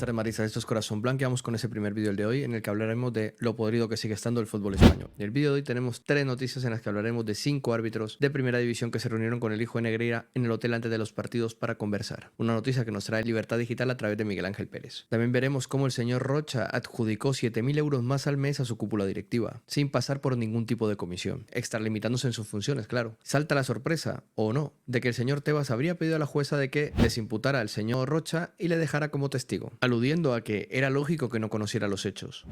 tardes, Marisa. Esto es Corazón Blanco y vamos con ese primer vídeo de hoy en el que hablaremos de lo podrido que sigue estando el fútbol español. En el vídeo de hoy tenemos 3 noticias en las que hablaremos de 5 árbitros de primera división que se reunieron con el hijo de Negreira en el hotel antes de los partidos para conversar. Una noticia que nos trae Libertad Digital a través de Miguel Ángel Pérez. También veremos cómo el señor Rocha adjudicó 7.000 euros más al mes a su cúpula directiva, sin pasar por ningún tipo de comisión, extralimitándose en sus funciones, claro. Salta la sorpresa, o no, de que el señor Tebas habría pedido a la jueza de que desimputara al señor Rocha y le dejara como testigo, aludiendo a que era lógico que no conociera los hechos.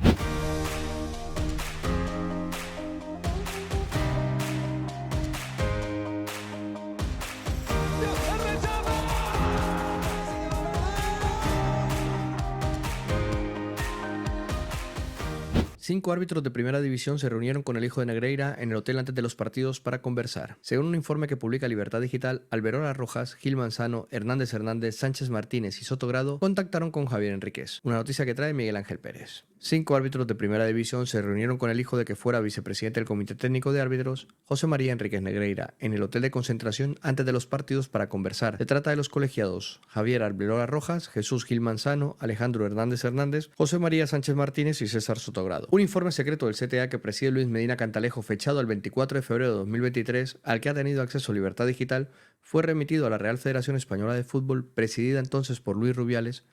Cinco árbitros de primera división se reunieron con el hijo de Negreira en el hotel antes de los partidos para conversar. Según un informe que publica Libertad Digital, Alberola Rojas, Gil Manzano, Hernández Hernández, Sánchez Martínez y Soto Grado contactaron con Javier Enríquez. Una noticia que trae Miguel Ángel Pérez. 5 árbitros de primera división se reunieron con el hijo de que fuera vicepresidente del Comité Técnico de Árbitros, José María Enríquez Negreira, en el hotel de concentración antes de los partidos para conversar. Se trata de los colegiados Javier Alberola Rojas, Jesús Gil Manzano, Alejandro Hernández Hernández, José María Sánchez Martínez y César Soto Grado. Un informe secreto del CTA que preside Luis Medina Cantalejo, fechado el 24 de febrero de 2023, al que ha tenido acceso Libertad Digital, fue remitido a la Real Federación Española de Fútbol, presidida entonces por Luis Rubiales.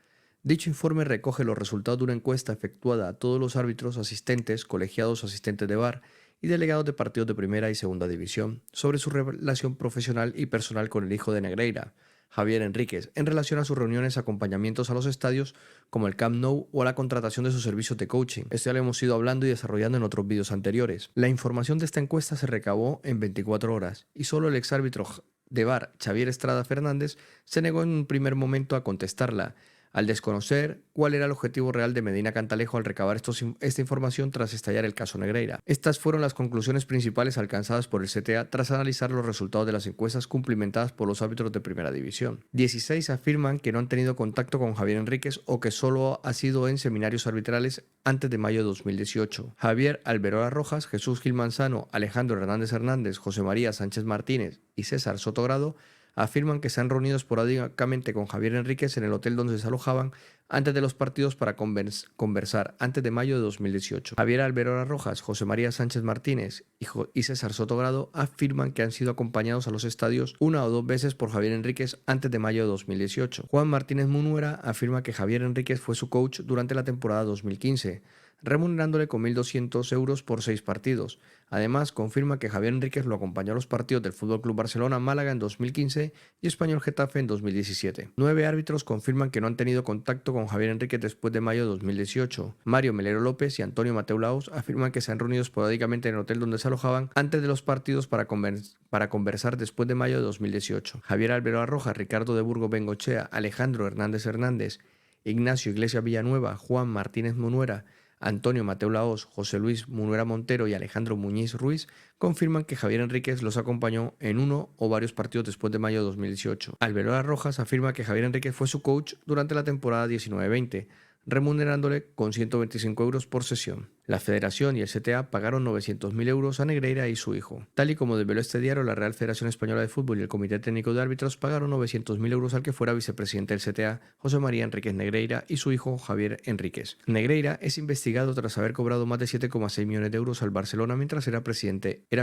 Dicho informe recoge los resultados de una encuesta efectuada a todos los árbitros, asistentes, colegiados, asistentes de VAR y delegados de partidos de primera y segunda división sobre su relación profesional y personal con el hijo de Negreira, Javier Enríquez, en relación a sus reuniones, acompañamientos a los estadios como el Camp Nou o a la contratación de sus servicios de coaching. Esto ya lo hemos ido hablando y desarrollando en otros vídeos anteriores. La información de esta encuesta se recabó en 24 horas y solo el exárbitro de VAR, Xavier Estrada Fernández, se negó en un primer momento a contestarla, al desconocer cuál era el objetivo real de Medina Cantalejo al recabar esta información tras estallar el caso Negreira. Estas fueron las conclusiones principales alcanzadas por el CTA tras analizar los resultados de las encuestas cumplimentadas por los árbitros de primera división. 16 afirman que no han tenido contacto con Javier Enríquez o que solo ha sido en seminarios arbitrales antes de mayo de 2018. Javier Alberola Rojas, Jesús Gil Manzano, Alejandro Hernández Hernández, José María Sánchez Martínez y César Soto Grado afirman que se han reunido esporádicamente con Javier Enríquez en el hotel donde se alojaban antes de los partidos para conversar antes de mayo de 2018. Javier Alberola Rojas, José María Sánchez Martínez y César Soto Grado afirman que han sido acompañados a los estadios 1 o 2 veces por Javier Enríquez antes de mayo de 2018. Juan Martínez Munuera afirma que Javier Enríquez fue su coach durante la temporada 2015, remunerándole con 1.200 euros por 6 partidos. Además, confirma que Javier Enríquez lo acompañó a los partidos del FC Barcelona Málaga en 2015 y Español Getafe en 2017. 9 árbitros confirman que no han tenido contacto con Javier Enríquez después de mayo de 2018. Mario Melero López y Antonio Mateu Laos afirman que se han reunido esporádicamente en el hotel donde se alojaban antes de los partidos para conversar después de mayo de 2018. Javier Alberola Rojas, Ricardo de Burgos Bengochea, Alejandro Hernández Hernández, Ignacio Iglesias Villanueva, Juan Martínez Munuera, Antonio Mateu Laos, José Luis Munuera Montero y Alejandro Muñiz Ruiz confirman que Javier Enríquez los acompañó en uno o varios partidos después de mayo de 2018. Alberola Rojas afirma que Javier Enríquez fue su coach durante la temporada 19-20, remunerándole con 125 euros por sesión. La Federación y el CTA pagaron 900.000 euros a Negreira y su hijo. Tal y como desveló este diario, la Real Federación Española de Fútbol y el Comité Técnico de Árbitros pagaron 900.000 euros al que fuera vicepresidente del CTA, José María Enríquez Negreira, y su hijo Javier Enríquez. Negreira es investigado tras haber cobrado más de 7,6 millones de euros al Barcelona mientras era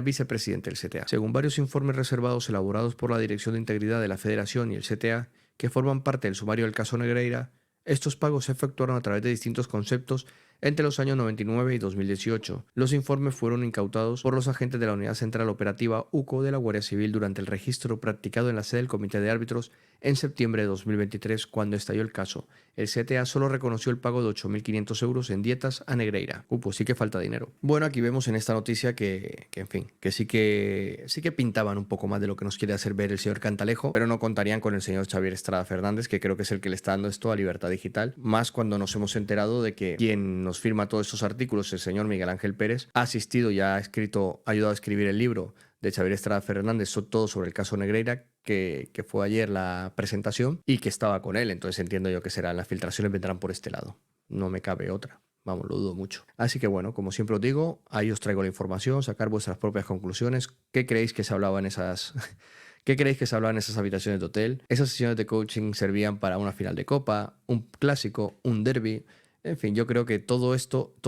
vicepresidente del CTA. Según varios informes reservados elaborados por la Dirección de Integridad de la Federación y el CTA, que forman parte del sumario del caso Negreira, estos pagos se efectuaron a través de distintos conceptos entre los años 99 y 2018. Los informes fueron incautados por los agentes de la Unidad Central Operativa UCO de la Guardia Civil durante el registro practicado en la sede del Comité de Árbitros en septiembre de 2023, cuando estalló el caso. El CTA solo reconoció el pago de 8.500 euros en dietas a Negreira. Pues sí que falta dinero. Bueno, aquí vemos en esta noticia que en fin, que sí que pintaban un poco más de lo que nos quiere hacer ver el señor Cantalejo, pero no contarían con el señor Xavier Estrada Fernández, que creo que es el que le está dando esto a Libertad Digital, más cuando nos hemos enterado de que quien nos firma todos estos artículos, el señor Miguel Ángel Pérez, ha asistido y ha ayudado a escribir el libro de Xavier Estrada Fernández, todo sobre el caso Negreira, que fue ayer la presentación y que estaba con él. Entonces entiendo yo que serán las filtraciones, vendrán por este lado. No me cabe otra. Vamos, lo dudo mucho. Así que bueno, como siempre os digo, ahí os traigo la información, sacar vuestras propias conclusiones. ¿Qué creéis que se hablaba en esas ¿Qué creéis que se hablaba en esas habitaciones de hotel? Esas sesiones de coaching servían para una final de copa, un clásico, un derby. En fin, yo creo que todo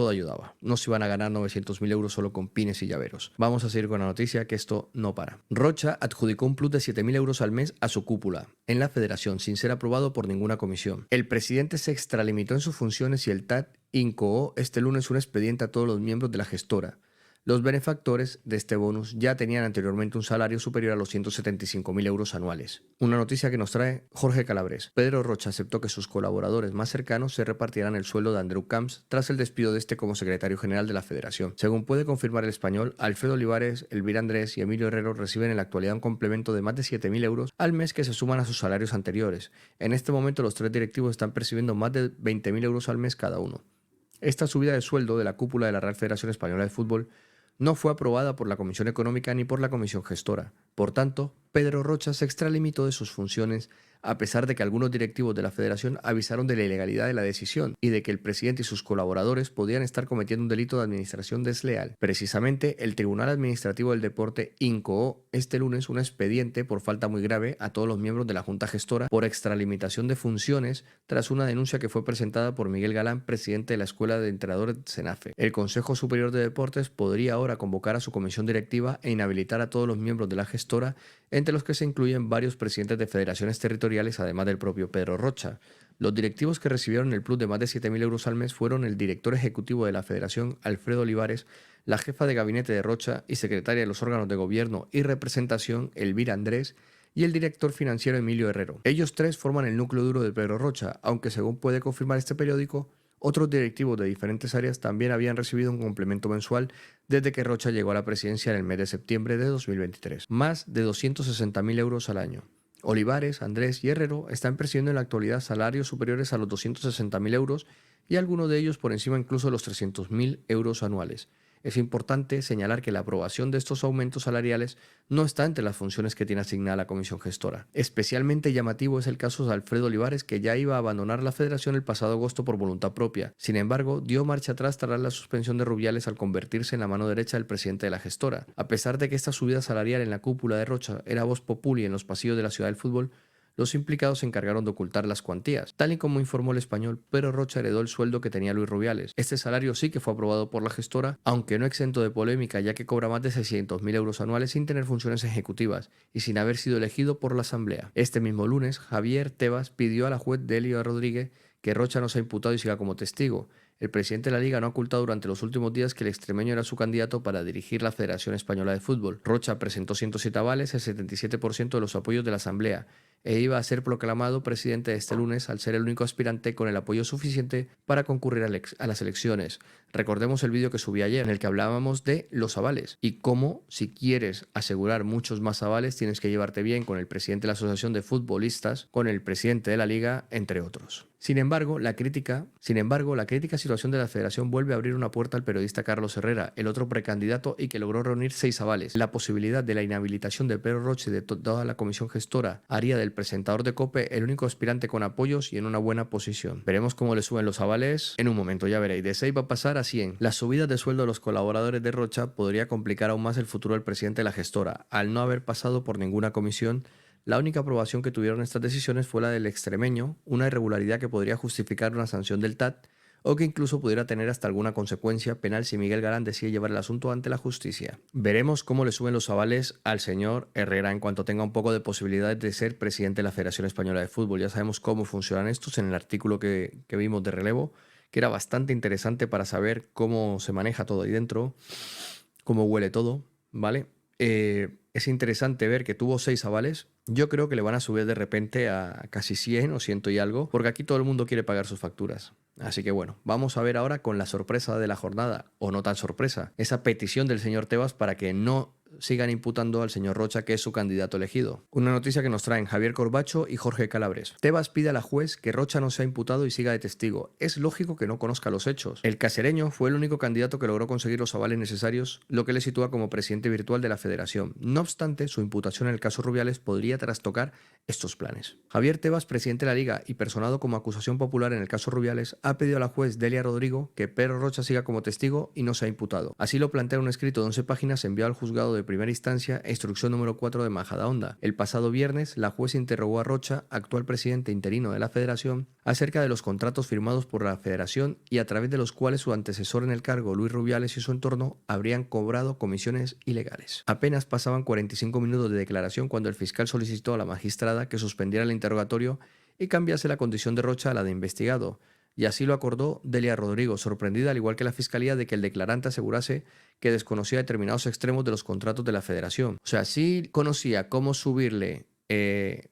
ayudaba. No se iban a ganar 900.000 euros solo con pines y llaveros. Vamos a seguir con la noticia, que esto no para. Rocha adjudicó un plus de 7.000 euros al mes a su cúpula en la federación sin ser aprobado por ninguna comisión. El presidente se extralimitó en sus funciones y el TAT incoó este lunes un expediente a todos los miembros de la gestora. Los benefactores de este bonus ya tenían anteriormente un salario superior a los 175.000 euros anuales. Una noticia que nos trae Jorge Calabres. Pedro Rocha aceptó que sus colaboradores más cercanos se repartirán el sueldo de Andreu Camps tras el despido de este como secretario general de la federación. Según puede confirmar El Español, Alfredo Olivares, Elvira Andrés y Emilio Herrero reciben en la actualidad un complemento de más de 7.000 euros al mes que se suman a sus salarios anteriores. En este momento los tres directivos están percibiendo más de 20.000 euros al mes cada uno. Esta subida de sueldo de la cúpula de la Real Federación Española de Fútbol no fue aprobada por la Comisión Económica ni por la Comisión Gestora. Por tanto, Pedro Rocha se extralimitó de sus funciones a pesar de que algunos directivos de la federación avisaron de la ilegalidad de la decisión y de que el presidente y sus colaboradores podían estar cometiendo un delito de administración desleal. Precisamente, el Tribunal Administrativo del Deporte incoó este lunes un expediente por falta muy grave a todos los miembros de la Junta Gestora por extralimitación de funciones tras una denuncia que fue presentada por Miguel Galán, presidente de la Escuela de Entrenadores Senafe. El Consejo Superior de Deportes podría ahora convocar a su comisión directiva e inhabilitar a todos los miembros de la gestora, entre los que se incluyen varios presidentes de federaciones territoriales, además del propio Pedro Rocha. Los directivos que recibieron el plus de más de 7.000 euros al mes fueron el director ejecutivo de la federación, Alfredo Olivares, la jefa de gabinete de Rocha y secretaria de los órganos de gobierno y representación, Elvira Andrés, y el director financiero, Emilio Herrero. Ellos tres forman el núcleo duro de Pedro Rocha, aunque según puede confirmar este periódico, otros directivos de diferentes áreas también habían recibido un complemento mensual desde que Rocha llegó a la presidencia en el mes de septiembre de 2023. Más de 260.000 euros al año. Olivares, Andrés y Herrero están percibiendo en la actualidad salarios superiores a los 260.000 euros y algunos de ellos por encima incluso de los 300.000 euros anuales. Es importante señalar que la aprobación de estos aumentos salariales no está entre las funciones que tiene asignada la comisión gestora. Especialmente llamativo es el caso de Alfredo Olivares, que ya iba a abandonar la federación el pasado agosto por voluntad propia. Sin embargo, dio marcha atrás tras la suspensión de Rubiales al convertirse en la mano derecha del presidente de la gestora. A pesar de que esta subida salarial en la cúpula de Rocha era voz populi en los pasillos de la ciudad del fútbol, los implicados se encargaron de ocultar las cuantías. Tal y como informó El Español, Pedro Rocha heredó el sueldo que tenía Luis Rubiales. Este salario sí que fue aprobado por la gestora, aunque no exento de polémica, ya que cobra más de 600.000 euros anuales sin tener funciones ejecutivas y sin haber sido elegido por la Asamblea. Este mismo lunes, Javier Tebas pidió a la juez Delia Rodríguez que Rocha no sea imputado y siga como testigo. El presidente de la Liga no ha ocultado durante los últimos días que el extremeño era su candidato para dirigir la Federación Española de Fútbol. Rocha presentó 107 avales, el 77% de los apoyos de la Asamblea, e iba a ser proclamado presidente este lunes al ser el único aspirante con el apoyo suficiente para concurrir a las elecciones. Recordemos el vídeo que subí ayer en el que hablábamos de los avales y cómo, si quieres asegurar muchos más avales, tienes que llevarte bien con el presidente de la Asociación de Futbolistas, con el presidente de la Liga, entre otros. Sin embargo, la crítica situación de la federación vuelve a abrir una puerta al periodista Carlos Herrera, el otro precandidato y que logró reunir 6 avales. La posibilidad de la inhabilitación de Pedro Rocha y de toda la comisión gestora haría del presentador de COPE el único aspirante con apoyos y en una buena posición. Veremos cómo le suben los avales en un momento, ya veréis. De 6 va a pasar a 100. Las subidas de sueldo de los colaboradores de Rocha podría complicar aún más el futuro del presidente de la gestora, al no haber pasado por ninguna comisión. La única aprobación que tuvieron estas decisiones fue la del extremeño, una irregularidad que podría justificar una sanción del TAT o que incluso pudiera tener hasta alguna consecuencia penal si Miguel Galán decide llevar el asunto ante la justicia. Veremos cómo le suben los avales al señor Herrera en cuanto tenga un poco de posibilidades de ser presidente de la Federación Española de Fútbol. Ya sabemos cómo funcionan estos en el artículo que vimos de relevo, que era bastante interesante para saber cómo se maneja todo ahí dentro, cómo huele todo, ¿vale? Es interesante ver que tuvo 6 avales. Yo creo que le van a subir de repente a casi 100 o 100 y algo, porque aquí todo el mundo quiere pagar sus facturas. Así que bueno, vamos a ver ahora con la sorpresa de la jornada, o no tan sorpresa, esa petición del señor Tebas para que no sigan imputando al señor Rocha, que es su candidato elegido. Una noticia que nos traen Javier Corbacho y Jorge Calabres. Tebas pide a la juez que Rocha no sea imputado y siga de testigo. Es lógico que no conozca los hechos. El casereño fue el único candidato que logró conseguir los avales necesarios, lo que le sitúa como presidente virtual de la federación. No obstante, su imputación en el caso Rubiales podría trastocar estos planes. Javier Tebas, presidente de la Liga y personado como acusación popular en el caso Rubiales, ha pedido a la juez Delia Rodrigo que Pedro Rocha siga como testigo y no sea imputado. Así lo plantea un escrito de 11 páginas enviado al juzgado de primera instancia e instrucción número 4 de Majadahonda. El pasado viernes, la juez interrogó a Rocha, actual presidente interino de la Federación, acerca de los contratos firmados por la Federación y a través de los cuales su antecesor en el cargo, Luis Rubiales, y su entorno habrían cobrado comisiones ilegales. Apenas pasaban 45 minutos de declaración cuando el fiscal solicitó a la magistrada que suspendiera el interrogatorio y cambiase la condición de Rocha a la de investigado. Y así lo acordó Delia Rodrigo, sorprendida al igual que la Fiscalía de que el declarante asegurase que desconocía determinados extremos de los contratos de la Federación. O sea, sí conocía cómo subirle,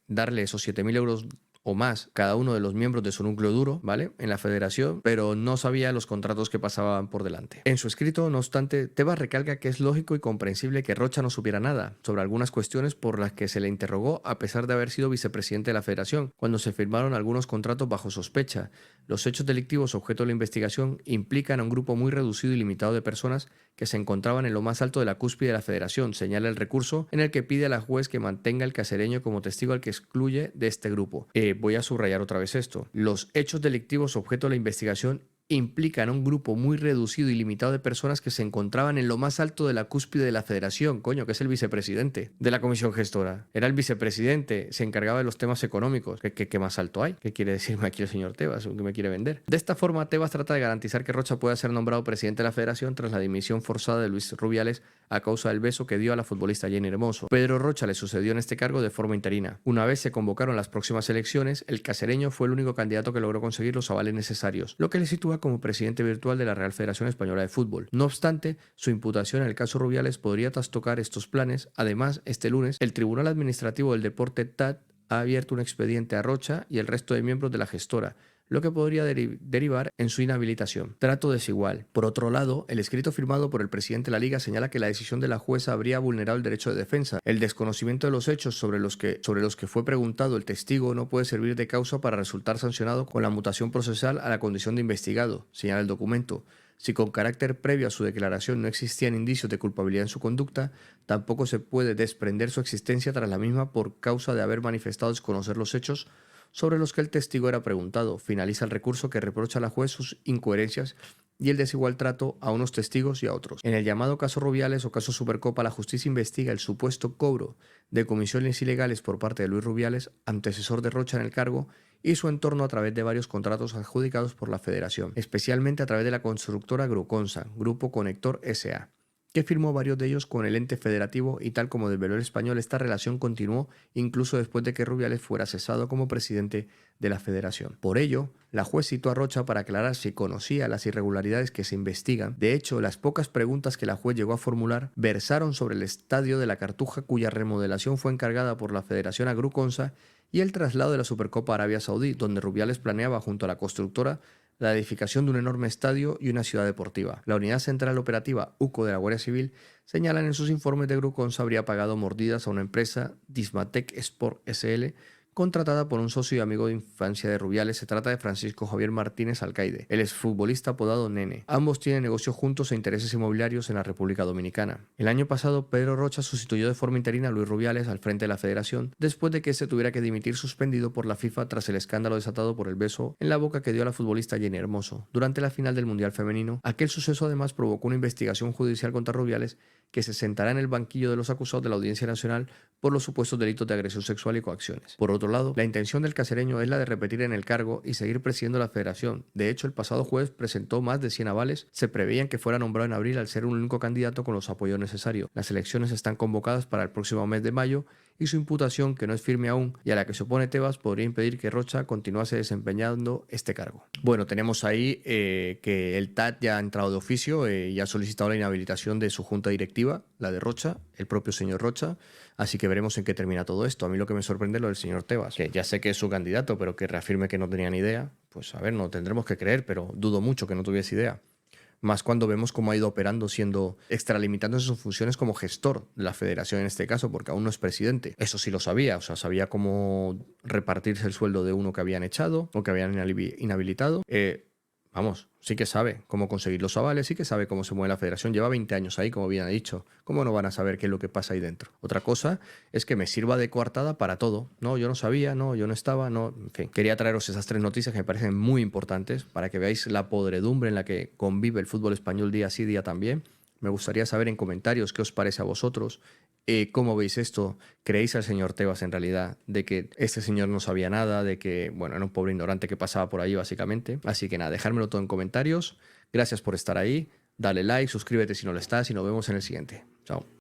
darle esos 7.000 euros o más cada uno de los miembros de su núcleo duro, ¿vale? En la Federación, pero no sabía los contratos que pasaban por delante. En su escrito, no obstante, Tebas recalca que es lógico y comprensible que Rocha no supiera nada sobre algunas cuestiones por las que se le interrogó a pesar de haber sido vicepresidente de la Federación, cuando se firmaron algunos contratos bajo sospecha. Los hechos delictivos objeto de la investigación implican a un grupo muy reducido y limitado de personas que se encontraban en lo más alto de la cúspide de la Federación, señala el recurso en el que pide a la juez que mantenga el casereño como testigo al que excluye de este grupo. Voy a subrayar otra vez esto. Los hechos delictivos objeto de la investigación implican a un grupo muy reducido y limitado de personas que se encontraban en lo más alto de la cúspide de la Federación, coño, que es el vicepresidente de la comisión gestora. Era el vicepresidente, se encargaba de los temas económicos. ¿Qué más alto hay? ¿Qué quiere decirme aquí el señor Tebas? ¿Qué me quiere vender? De esta forma, Tebas trata de garantizar que Rocha pueda ser nombrado presidente de la Federación tras la dimisión forzada de Luis Rubiales a causa del beso que dio a la futbolista Jenny Hermoso. Pedro Rocha le sucedió en este cargo de forma interina. Una vez se convocaron las próximas elecciones, el casereño fue el único candidato que logró conseguir los avales necesarios, lo que le sitúa como presidente virtual de la Real Federación Española de Fútbol. No obstante, su imputación en el caso Rubiales podría trastocar estos planes. Además, este lunes, el Tribunal Administrativo del Deporte TAD ha abierto un expediente a Rocha y el resto de miembros de la gestora, lo que podría derivar en su inhabilitación. Trato desigual. Por otro lado, el escrito firmado por el presidente de la Liga señala que la decisión de la jueza habría vulnerado el derecho de defensa. El desconocimiento de los hechos sobre los que fue preguntado el testigo no puede servir de causa para resultar sancionado con la mutación procesal a la condición de investigado, señala el documento. Si con carácter previo a su declaración no existían indicios de culpabilidad en su conducta, tampoco se puede desprender su existencia tras la misma por causa de haber manifestado desconocer los hechos sobre los que el testigo era preguntado. Finaliza el recurso que reprocha a la juez sus incoherencias y el desigual trato a unos testigos y a otros. En el llamado caso Rubiales o caso Supercopa, la justicia investiga el supuesto cobro de comisiones ilegales por parte de Luis Rubiales, antecesor de Rocha en el cargo, y su entorno a través de varios contratos adjudicados por la Federación, especialmente a través de la constructora Gruconsa, Grupo Conector S.A., que firmó varios de ellos con el ente federativo y tal como desveló el Español, esta relación continuó incluso después de que Rubiales fuera cesado como presidente de la Federación. Por ello, la juez citó a Rocha para aclarar si conocía las irregularidades que se investigan. De hecho, las pocas preguntas que la juez llegó a formular versaron sobre el estadio de la Cartuja, cuya remodelación fue encargada por la Federación a Gruconsa, y el traslado de la Supercopa a Arabia Saudí, donde Rubiales planeaba junto a la constructora la edificación de un enorme estadio y una ciudad deportiva. La Unidad Central Operativa UCO de la Guardia Civil señalan en sus informes de Gruconsa habría pagado mordidas a una empresa, Dismatec Sport SL, contratada por un socio y amigo de infancia de Rubiales. Se trata de Francisco Javier Martínez Alcaide, el exfutbolista apodado Nene. Ambos tienen negocios juntos e intereses inmobiliarios en la República Dominicana. El año pasado, Pedro Rocha sustituyó de forma interina a Luis Rubiales al frente de la Federación, después de que este tuviera que dimitir suspendido por la FIFA tras el escándalo desatado por el beso en la boca que dio a la futbolista Jenny Hermoso durante la final del Mundial Femenino. Aquel suceso además provocó una investigación judicial contra Rubiales, que se sentará en el banquillo de los acusados de la Audiencia Nacional por los supuestos delitos de agresión sexual y coacciones. Por otro lado, la intención del casereño es la de repetir en el cargo y seguir presidiendo la Federación. De hecho, el pasado jueves presentó más de 100 avales. Se preveían que fuera nombrado en abril al ser un único candidato con los apoyos necesarios. Las elecciones están convocadas para el próximo mes de mayo y su imputación, que no es firme aún y a la que se opone Tebas, podría impedir que Rocha continuase desempeñando este cargo. Bueno, tenemos ahí que el TAT ya ha entrado de oficio y ha solicitado la inhabilitación de su junta directiva, la de Rocha, el propio señor Rocha, así que veremos en qué termina todo esto. A mí lo que me sorprende es lo del señor Tebas, que ya sé que es su candidato, pero que reafirme que no tenía ni idea. Pues a ver, no tendremos que creer, pero dudo mucho que no tuviese idea. Más cuando vemos cómo ha ido operando, siendo extralimitándose sus funciones como gestor de la Federación en este caso, porque aún no es presidente. Eso sí lo sabía, o sea, sabía cómo repartirse el sueldo de uno que habían echado o que habían inhabilitado. Vamos, sí que sabe cómo conseguir los avales, sí que sabe cómo se mueve la Federación. Lleva 20 años ahí, como bien ha dicho. ¿Cómo no van a saber qué es lo que pasa ahí dentro? Otra cosa es que me sirva de coartada para todo. No, yo no sabía, no, yo no estaba, no. En fin, quería traeros esas tres noticias que me parecen muy importantes para que veáis la podredumbre en la que convive el fútbol español día sí, día también. Me gustaría saber en comentarios qué os parece a vosotros. ¿Cómo veis esto? ¿Creéis al señor Tebas en realidad de que este señor no sabía nada, de que, bueno, era un pobre ignorante que pasaba por ahí básicamente? Así que nada, dejármelo todo en comentarios. Gracias por estar ahí. Dale like, suscríbete si no lo estás y nos vemos en el siguiente. Chao.